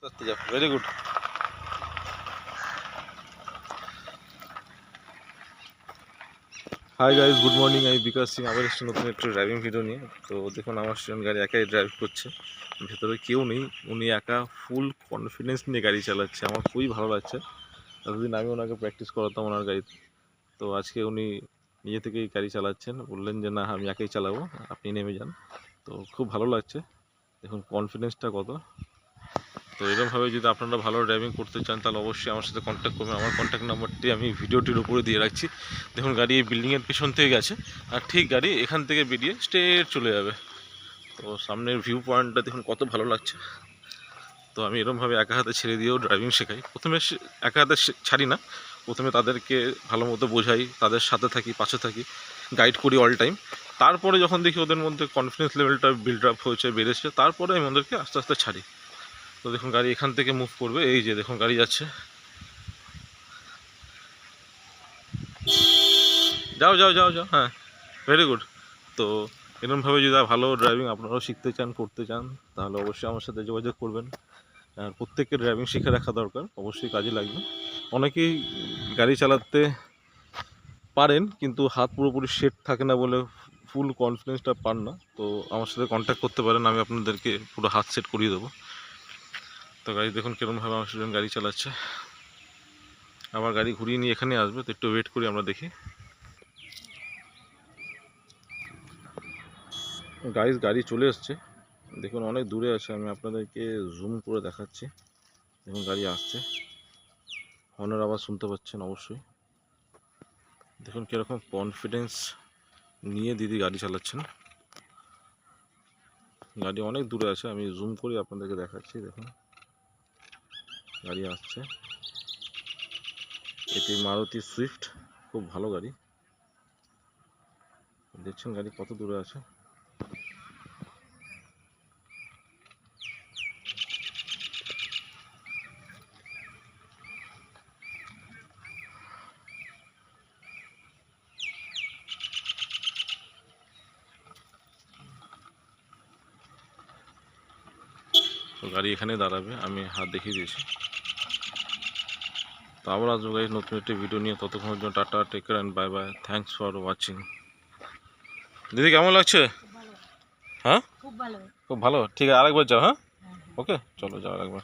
Very good. Hi guys, good morning. আমি বিকাশ সিং আবার এসেছি নতুন একটু ড্রাইভিং ভিডিও নিয়ে। তো দেখুন, আমার স্টুডেন্ট গাড়ি একাই ড্রাইভ করছে, ভেতরে কেউ নেই। উনি একা ফুল কনফিডেন্স নিয়ে গাড়ি চালাচ্ছে, আমার খুবই ভালো লাগছে। এতদিন আমি ওনাকে প্র্যাকটিস করাতাম ওনার গাড়িতে, তো আজকে উনি নিজে থেকেই গাড়ি চালাচ্ছেন। বললেন যে না, আমি একাই চালাবো, আপনি নেমে যান। তো খুব ভালো লাগছে, দেখুন কনফিডেন্সটা কত। তো এরকমভাবে যদি আপনারা ভালো ড্রাইভিং করতে চান তাহলে অবশ্যই আমার সাথে কন্ট্যাক্ট করবেন। আমার কন্ট্যাক্ট নাম্বারটি আমি ভিডিওটির উপরে দিয়ে রাখছি। দেখুন, গাড়ি এই বিল্ডিংয়ের পিছন থেকে গেছে, আর ঠিক গাড়ি এখান থেকে বেরিয়ে স্ট্রেট চলে যাবে। তো সামনের ভিউ পয়েন্টটা দেখুন কত ভালো লাগছে। তো আমি এরকমভাবে একা হাতে ছেড়ে দিয়েও ড্রাইভিং শেখাই। প্রথমে একা হাতে ছাড়ি না, প্রথমে তাদেরকে ভালো মতো বোঝাই, তাদের সাথে থাকি, পাশে থাকি, গাইড করি অল টাইম। তারপরে যখন দেখি ওদের মধ্যে কনফিডেন্স লেভেলটা বিল্ড আপ হয়েছে, বেড়েছে, তারপরে আমি ওদেরকে আস্তে আস্তে ছাড়ি। তো দেখুন, গাড়ি এখান থেকে মুভ করবে, এই যে দেখুন গাড়ি যাচ্ছে। যাও যাও যাও যাও, হ্যাঁ, ভেরি গুড। তো এরকমভাবে যদি ভালো ড্রাইভিং আপনারাও শিখতে চান, করতে চান, তাহলে অবশ্যই আমার সাথে যোগাযোগ করবেন। আর প্রত্যেকের ড্রাইভিং শিখে রাখা দরকার, অবশ্যই কাজে লাগবে। অনেকেই গাড়ি চালাতে পারেন কিন্তু হাত পুরোপুরি সেট থাকে না বলে ফুল কনফিডেন্সটা পান না। তো আমার সাথে কন্ট্যাক্ট করতে পারেন, আমি আপনাদেরকে পুরো হাত সেট করিয়ে দেবো। তো গাড়ি দেখুন কীরকমভাবে আমার স্টুডেন্ট গাড়ি চালাচ্ছে। আমার গাড়ি ঘুরিয়ে নিয়ে এখানে আসবে, তো একটু ওয়েট করি, আমরা দেখি। গাড়ি চলে এসছে, দেখুন অনেক দূরে আছে। আমি আপনাদেরকে জুম করে দেখাচ্ছি। দেখুন গাড়ি আসছে, হর্নের আওয়াজ শুনতে পাচ্ছেন অবশ্যই। দেখুন কীরকম কনফিডেন্স নিয়ে দিদি গাড়ি চালাচ্ছেন। গাড়ি অনেক দূরে আছে, আমি জুম করে আপনাদেরকে দেখাচ্ছি। দেখুন গাড়ি আসছে, এটি মারুতি সুইফট, খুব ভালো গাড়ি। দেখছেন গাড়ি কত দূরে আছে। তো গাড়ি এখানে দাঁড়াবে, আমি হাত দেখিয়ে দিয়েছি। তো আবার আসবো গাড়ি নতুন একটি ভিডিও নিয়ে। ততক্ষণের জন্য tata, take care and bye bye. Thanks for watching. দিদি কেমন লাগছে? হ্যাঁ, খুব ভালো। ঠিক আছে, আরেকবার যাও। হ্যাঁ, ওকে, চলো যাও আরেকবার।